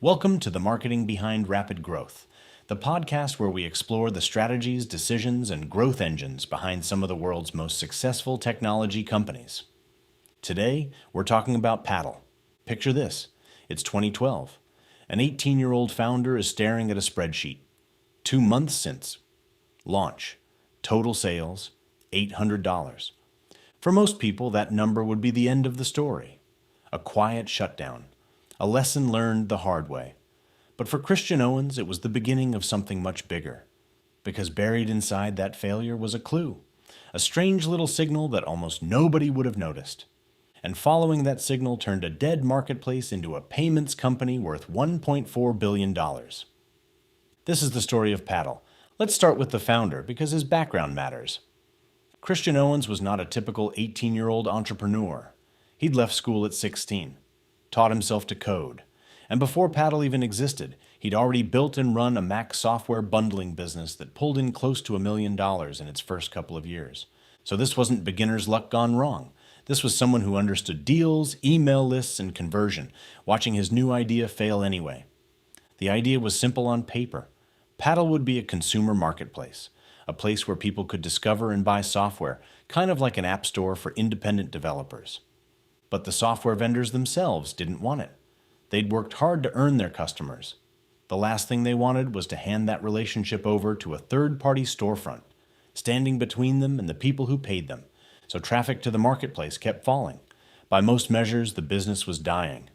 Welcome to the Marketing Behind Rapid Growth, the podcast where we explore the strategies, decisions, and growth engines behind some of the world's most successful technology companies. Today, we're talking about Paddle. Picture this. It's 2012. An 18-year-old founder is staring at a spreadsheet. 2 months since launch. Total sales, $800. For most people, that number would be the end of the story. A quiet shutdown. A lesson learned the hard way. But for Christian Owens, it was the beginning of something much bigger. Because buried inside that failure was a clue. A strange little signal that almost nobody would have noticed. And following that signal turned a dead marketplace into a payments company worth $1.4 billion. This is the story of Paddle. Let's start with the founder, because his background matters. Christian Owens was not a typical 18-year-old entrepreneur. He'd left school at 16. Taught himself to code. And before Paddle even existed, he'd already built and run a Mac software bundling business that pulled in close to $1 million in its first couple of years. So this wasn't beginner's luck gone wrong. This was someone who understood deals, email lists, and conversion, watching his new idea fail anyway. The idea was simple on paper. Paddle would be a consumer marketplace, a place where people could discover and buy software, kind of like an app store for independent developers. But the software vendors themselves didn't want it. They'd worked hard to earn their customers. The last thing they wanted was to hand that relationship over to a third-party storefront, standing between them and the people who paid them. So traffic to the marketplace kept falling. By most measures, the business was dying.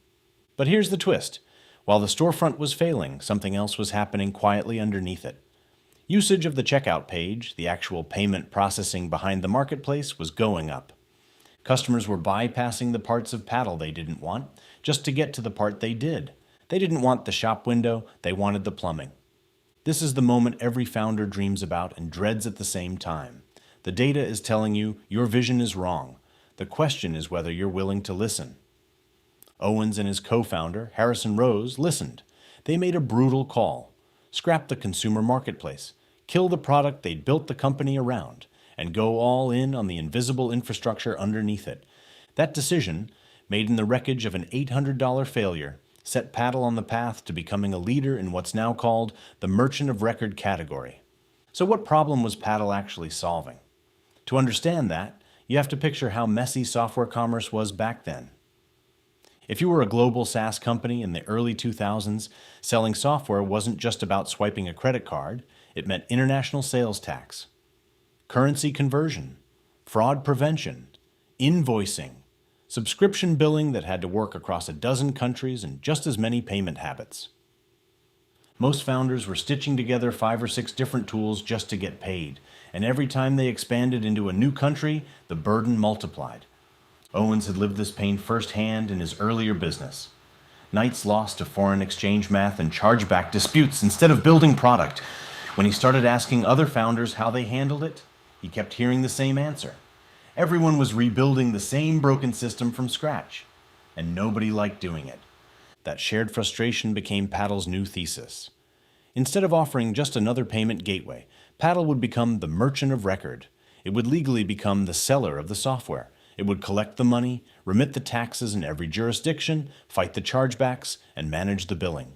But here's the twist. While the storefront was failing, something else was happening quietly underneath it. Usage of the checkout page, the actual payment processing behind the marketplace, was going up. Customers were bypassing the parts of Paddle they didn't want, just to get to the part they did. They didn't want the shop window, they wanted the plumbing. This is the moment every founder dreams about and dreads at the same time. The data is telling you your vision is wrong. The question is whether you're willing to listen. Owens and his co-founder, Harrison Rose, listened. They made a brutal call. Scrap the consumer marketplace. Kill the product they'd built the company around. And go all in on the invisible infrastructure underneath it. That decision, made in the wreckage of an $800 failure, set Paddle on the path to becoming a leader in what's now called the merchant of record category. So what problem was Paddle actually solving? To understand that, you have to picture how messy software commerce was back then. If you were a global SaaS company in the early 2000s, selling software wasn't just about swiping a credit card, it meant international sales tax, currency conversion, fraud prevention, invoicing, subscription billing that had to work across a dozen countries and just as many payment habits. Most founders were stitching together 5 or 6 different tools just to get paid, and every time they expanded into a new country, the burden multiplied. Owens had lived this pain firsthand in his earlier business. Nights lost to foreign exchange math and chargeback disputes instead of building product. When he started asking other founders how they handled it, he kept hearing the same answer. Everyone was rebuilding the same broken system from scratch, and nobody liked doing it. That shared frustration became Paddle's new thesis. Instead of offering just another payment gateway, Paddle would become the merchant of record. It would legally become the seller of the software. It would collect the money, remit the taxes in every jurisdiction, fight the chargebacks, and manage the billing.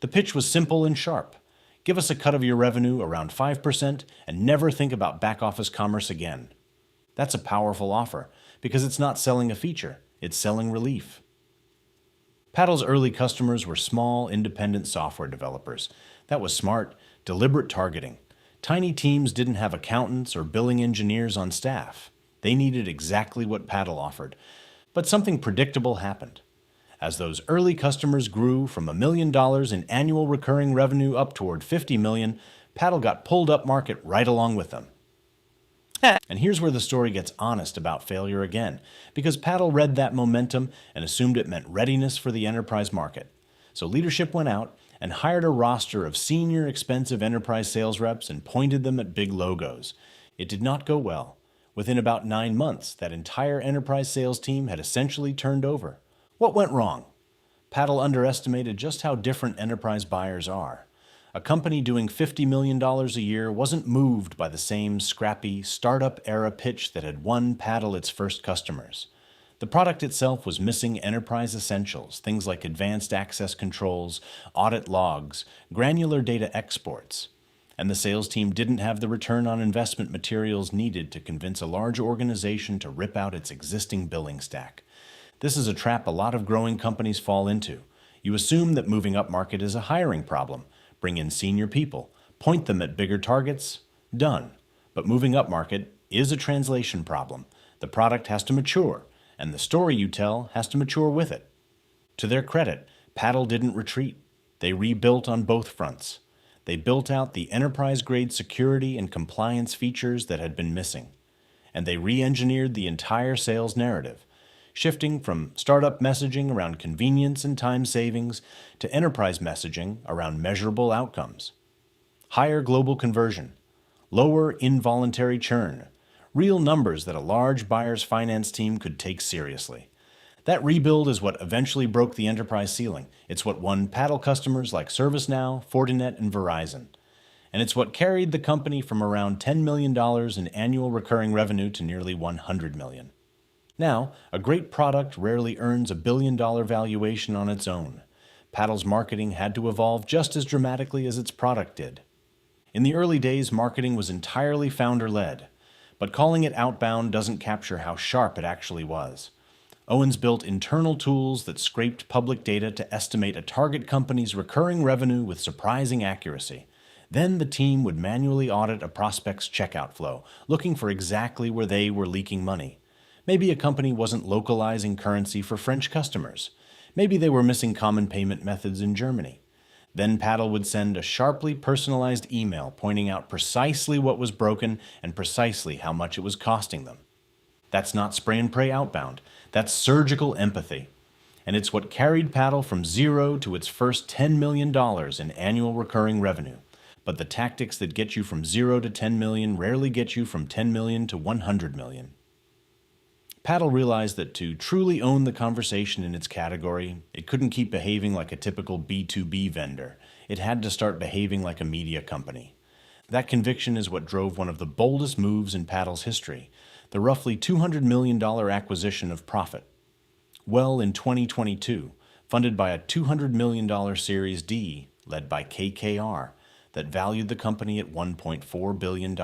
The pitch was simple and sharp. Give us a cut of your revenue, around 5%, and never think about back-office commerce again. That's a powerful offer, because it's not selling a feature, it's selling relief. Paddle's early customers were small, independent software developers. That was smart, deliberate targeting. Tiny teams didn't have accountants or billing engineers on staff. They needed exactly what Paddle offered. But something predictable happened. As those early customers grew from $1 million in annual recurring revenue up toward $50 million, Paddle got pulled up market right along with them. And here's where the story gets honest about failure again, because Paddle read that momentum and assumed it meant readiness for the enterprise market. So leadership went out and hired a roster of senior, expensive enterprise sales reps and pointed them at big logos. It did not go well. Within about 9 months, that entire enterprise sales team had essentially turned over. What went wrong? Paddle underestimated just how different enterprise buyers are. A company doing $50 million a year wasn't moved by the same scrappy, startup-era pitch that had won Paddle its first customers. The product itself was missing enterprise essentials, things like advanced access controls, audit logs, granular data exports. And the sales team didn't have the return on investment materials needed to convince a large organization to rip out its existing billing stack. This is a trap a lot of growing companies fall into. You assume that moving up market is a hiring problem. Bring in senior people, point them at bigger targets, done. But moving up market is a translation problem. The product has to mature, and the story you tell has to mature with it. To their credit, Paddle didn't retreat. They rebuilt on both fronts. They built out the enterprise-grade security and compliance features that had been missing. And they re-engineered the entire sales narrative, shifting from startup messaging around convenience and time savings to enterprise messaging around measurable outcomes. Higher global conversion, lower involuntary churn, real numbers that a large buyer's finance team could take seriously. That rebuild is what eventually broke the enterprise ceiling. It's what won Paddle customers like ServiceNow, Fortinet, and Verizon. And it's what carried the company from around $10 million in annual recurring revenue to nearly $100 million. Now, a great product rarely earns a billion-dollar valuation on its own. Paddle's marketing had to evolve just as dramatically as its product did. In the early days, marketing was entirely founder-led, but calling it outbound doesn't capture how sharp it actually was. Owens built internal tools that scraped public data to estimate a target company's recurring revenue with surprising accuracy. Then the team would manually audit a prospect's checkout flow, looking for exactly where they were leaking money. Maybe a company wasn't localizing currency for French customers. Maybe they were missing common payment methods in Germany. Then Paddle would send a sharply personalized email pointing out precisely what was broken and precisely how much it was costing them. That's not spray and pray outbound. That's surgical empathy. And it's what carried Paddle from zero to its first $10 million in annual recurring revenue. But the tactics that get you from 0 to 10 million rarely get you from 10 million to 100 million. Paddle realized that to truly own the conversation in its category, it couldn't keep behaving like a typical B2B vendor. It had to start behaving like a media company. That conviction is what drove one of the boldest moves in Paddle's history, the roughly $200 million acquisition of Profit. Well, in 2022, funded by a $200 million Series D, led by KKR, that valued the company at $1.4 billion.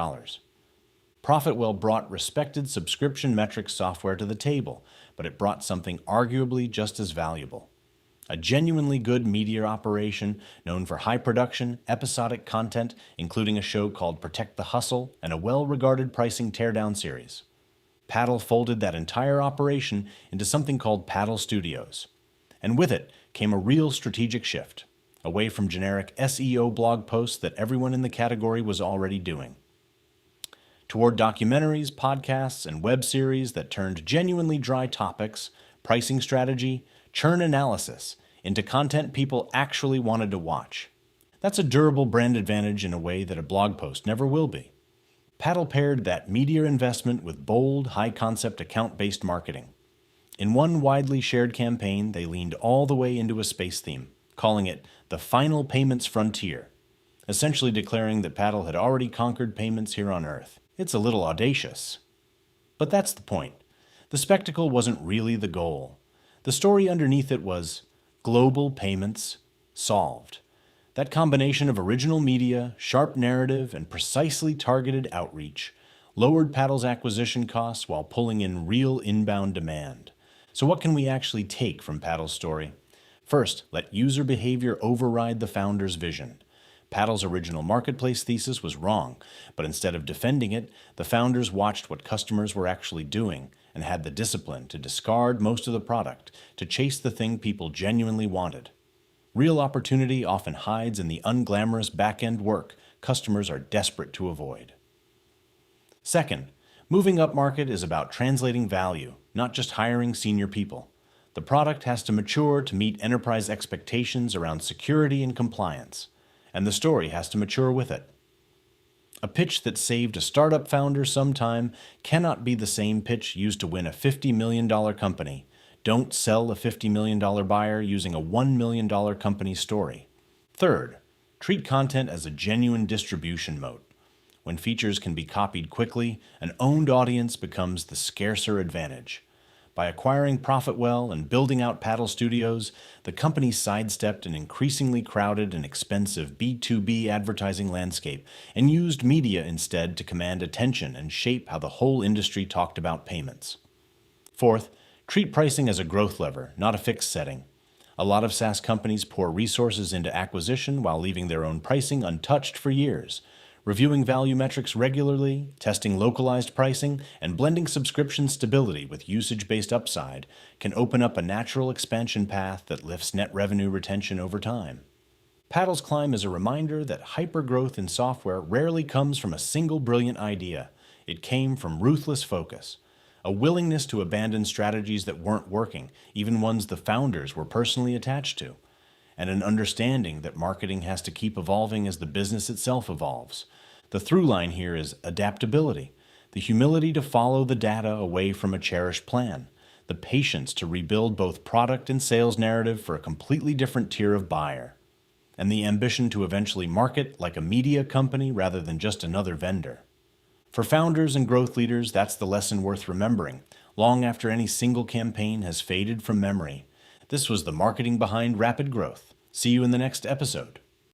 Profitwell brought respected subscription metrics software to the table, but it brought something arguably just as valuable. A genuinely good media operation known for high production, episodic content, including a show called Protect the Hustle and a well-regarded pricing teardown series. Paddle folded that entire operation into something called Paddle Studios. And with it came a real strategic shift, away from generic SEO blog posts that everyone in the category was already doing, toward documentaries, podcasts, and web series that turned genuinely dry topics, pricing strategy, churn analysis into content people actually wanted to watch. That's a durable brand advantage in a way that a blog post never will be. Paddle paired that media investment with bold, high-concept account-based marketing. In one widely shared campaign, they leaned all the way into a space theme, calling it the Final Payments Frontier, essentially declaring that Paddle had already conquered payments here on Earth. It's a little audacious. But that's the point. The spectacle wasn't really the goal. The story underneath it was global payments solved. That combination of original media, sharp narrative, and precisely targeted outreach lowered Paddle's acquisition costs while pulling in real inbound demand. So what can we actually take from Paddle's story? First, let user behavior override the founder's vision. Paddle's original marketplace thesis was wrong, but instead of defending it, the founders watched what customers were actually doing and had the discipline to discard most of the product, to chase the thing people genuinely wanted. Real opportunity often hides in the unglamorous back-end work customers are desperate to avoid. Second, moving up market is about translating value, not just hiring senior people. The product has to mature to meet enterprise expectations around security and compliance, and the story has to mature with it. A pitch that saved a startup founder some time cannot be the same pitch used to win a $50 million company. Don't sell a $50 million buyer using a $1 million company story. Third, treat content as a genuine distribution moat. When features can be copied quickly, an owned audience becomes the scarcer advantage. By acquiring Profitwell and building out Paddle Studios, the company sidestepped an increasingly crowded and expensive B2B advertising landscape and used media instead to command attention and shape how the whole industry talked about payments. Fourth, treat pricing as a growth lever, not a fixed setting. A lot of SaaS companies pour resources into acquisition while leaving their own pricing untouched for years. Reviewing value metrics regularly, testing localized pricing, and blending subscription stability with usage-based upside can open up a natural expansion path that lifts net revenue retention over time. Paddle's climb is a reminder that hypergrowth in software rarely comes from a single brilliant idea. It came from ruthless focus, a willingness to abandon strategies that weren't working, even ones the founders were personally attached to, and an understanding that marketing has to keep evolving as the business itself evolves. The through line here is adaptability, the humility to follow the data away from a cherished plan, the patience to rebuild both product and sales narrative for a completely different tier of buyer, and the ambition to eventually market like a media company rather than just another vendor. For founders and growth leaders, that's the lesson worth remembering, long after any single campaign has faded from memory. This was the marketing behind rapid growth. See you in the next episode.